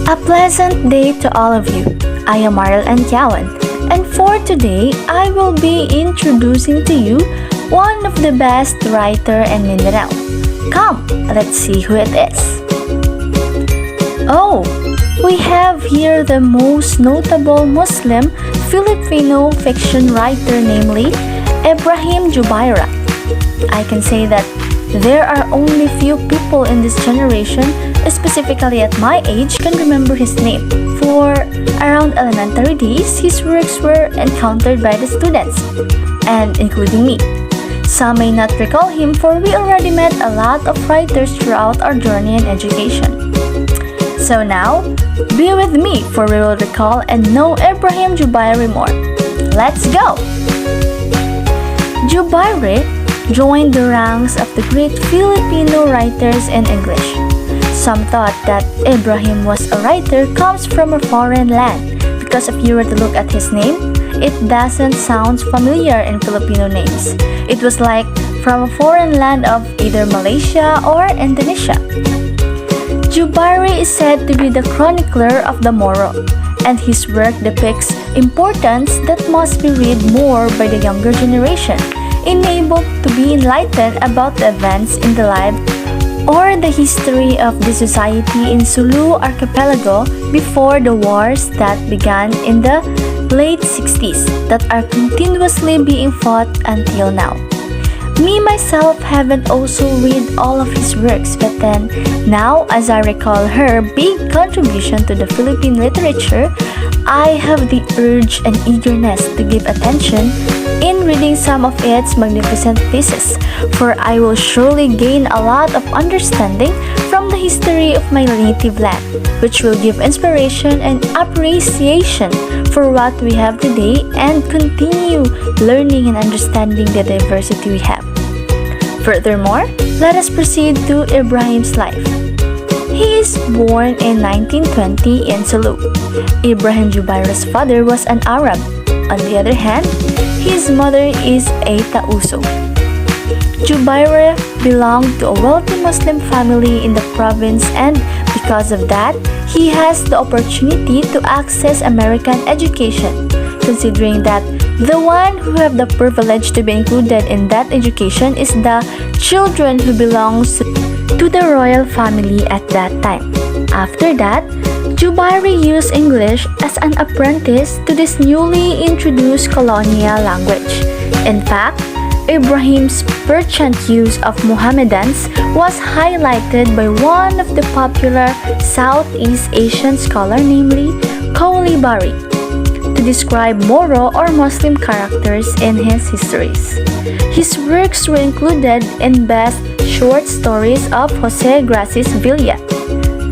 A pleasant day to all of you. I am Marl and Yawan, and for today, I will be introducing to you one of the best writer in Mindanao. Come, let's see who it is. Oh, we have here the most notable Muslim Filipino fiction writer, namely Ibrahim Jubaira. I can say that there are only few people in this generation, specifically at my age, can remember his name. For around elementary days, his works were encountered by the students, and including me. Some may not recall him, for we already met a lot of writers throughout our journey in education. So now, be with me for we will recall and know Ibrahim Jubaira more. Let's go! Jubaira joined the ranks of the great Filipino writers in English. Some thought that Ibrahim was a writer comes from a foreign land because if you were to look at his name, it doesn't sound familiar in Filipino names. It was like from a foreign land of either Malaysia or Indonesia. Jubaira is said to be the chronicler of the Moro, and his work depicts importance that must be read more by the younger generation, enabled to be enlightened about the events in the life or the history of the society in Sulu archipelago before the wars that began in the late 60s that are continuously being fought until now. Me myself haven't also read all of his works, but then now as I recall her big contribution to the Philippine literature, I have the urge and eagerness to give attention in reading some of its magnificent pieces, for I will surely gain a lot of understanding from the history of my native land, which will give inspiration and appreciation for what we have today and continue learning and understanding the diversity we have. Furthermore, let us proceed to Ibrahim's life. He is born in 1920 in Sulu. Ibrahim Jubaira's father was an Arab. On the other hand, his mother is a Tauso. Jubaira belonged to a wealthy Muslim family in the province, and because of that, he has the opportunity to access American education, considering that the one who have the privilege to be included in that education is the children who belongs to the royal family at that time. After that, Jubaira used English as an apprentice to this newly introduced colonial language. In fact, Ibrahim's perchant use of Mohammedans was highlighted by one of the popular Southeast Asian scholar, namely Coulibaly, to describe Moro or Muslim characters in his histories. His works were included in best short stories of Jose Gracias Villa.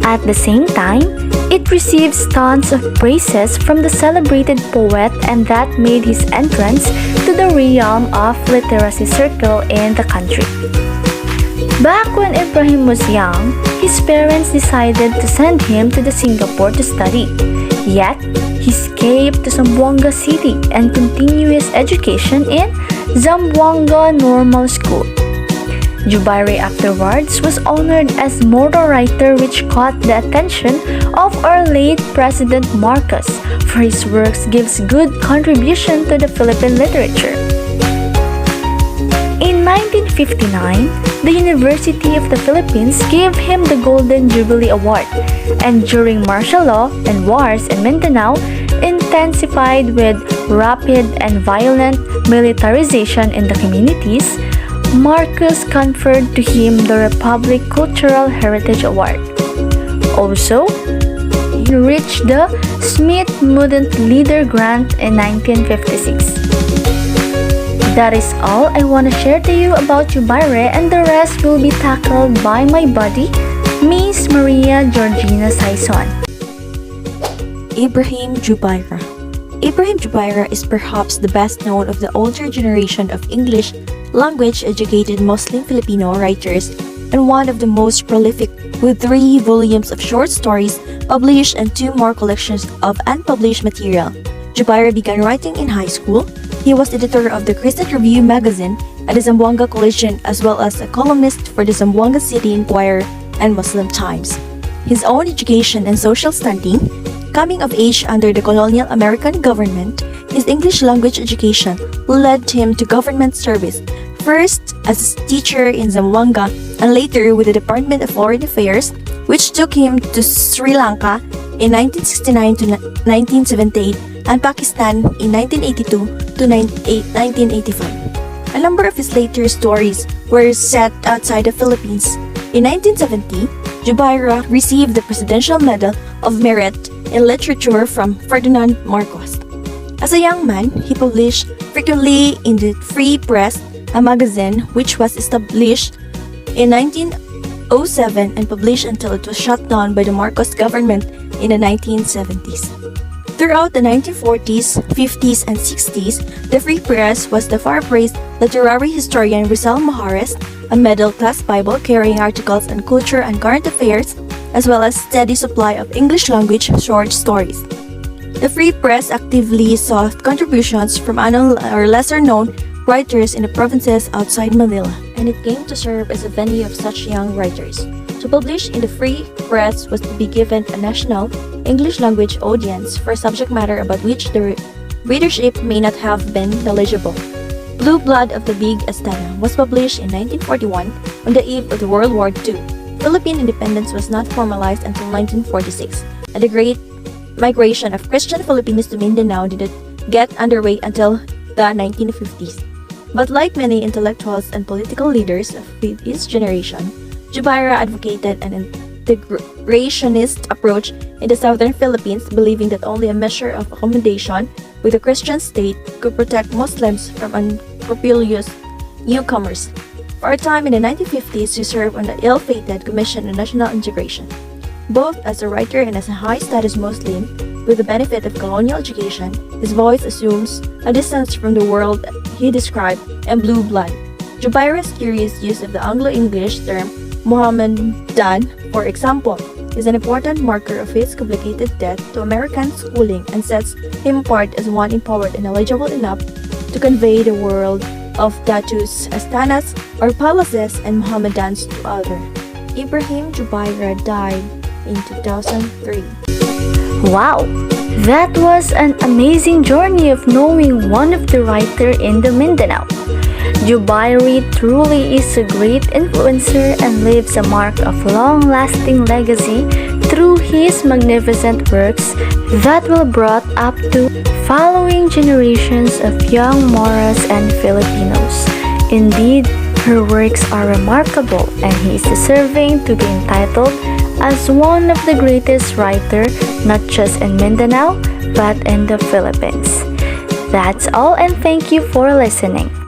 At the same time, it receives tons of praises from the celebrated poet, and that made his entrance to the realm of literacy circle in the country. Back when Ibrahim was young, his parents decided to send him to Singapore to study. Yet, he escaped to Zamboanga City and continued his education in Zamboanga Normal School. Jubaira afterwards was honored as Moro writer, which caught the attention of our late President Marcos, for his works gives good contribution to the Philippine literature. In 1959, the University of the Philippines gave him the Golden Jubilee Award, and during martial law and wars in Mindanao intensified with rapid and violent militarization in the communities, Marcos conferred to him the Republic Cultural Heritage Award. Also, he reached the Smith-Mudant Leader Grant in 1956. That is all I want to share to you about Jubaira, and the rest will be tackled by my buddy, Miss Maria Georgina Saison. Ibrahim Jubaira. Ibrahim Jubaira is perhaps the best known of the older generation of English language-educated Muslim Filipino writers and one of the most prolific, with 3 volumes of short stories published and 2 more collections of unpublished material. Jubaira began writing in high school. He was editor of the Christian Review magazine at the Zamboanga Collegian, as well as a columnist for the Zamboanga City Inquirer and Muslim Times. his own education and social standing, coming of age under the colonial American government, his English language education led him to government service, first as a teacher in Zamboanga and later with the Department of Foreign Affairs, which took him to Sri Lanka in 1969 to 1978 and Pakistan in 1982 to 1985. A number of his later stories were set outside the Philippines. In 1970, Jubaira received the Presidential Medal of Merit in Literature from Ferdinand Marcos. As a young man, he published frequently in the Free Press, a magazine which was established in 1907 and published until it was shut down by the Marcos government in the 1970s. Throughout the 1940s, 50s, and 60s, the Free Press was the far-praised literary historian Rizal Mahares, a middle-class Bible carrying articles on culture and current affairs, as well as steady supply of English language short stories. The Free Press actively sought contributions from unknown or lesser-known writers in the provinces outside Manila, and it came to serve as a venue of such young writers. To publish in the Free Press was to be given a national English language audience for subject matter about which the readership may not have been knowledgeable. Blue Blood of the Big Astana was published in 1941 on the eve of the World War II. Philippine independence was not formalized until 1946, and the great migration of Christian Filipinos to Mindanao didn't get underway until the 1950s. But like many intellectuals and political leaders of his generation, Jubaira advocated an integrationist approach in the southern Philippines, believing that only a measure of accommodation with the Christian state could protect Muslims from unscrupulous newcomers. For a time in the 1950s, he served on the ill-fated Commission on National Integration. Both as a writer and as a high-status Muslim, with the benefit of colonial education, his voice assumes a distance from the world he described in Blue Blood. Jubaira's curious use of the Anglo-English term Mohammedan, for example, is an important marker of his complicated debt to American schooling and sets him apart as one empowered and knowledgeable enough to convey the world of tattoos, astanas, or palaces, and Mohammedans to others. Ibrahim Jubaira died in 2003. Wow! That was an amazing journey of knowing one of the writers in the Mindanao. Jubairi truly is a great influencer and leaves a mark of long-lasting legacy through his magnificent works that will brought up to following generations of young Moras and Filipinos. Indeed, her works are remarkable and he is deserving to be entitled as one of the greatest writers not just in Mindanao but in the Philippines. That's all and thank you for listening.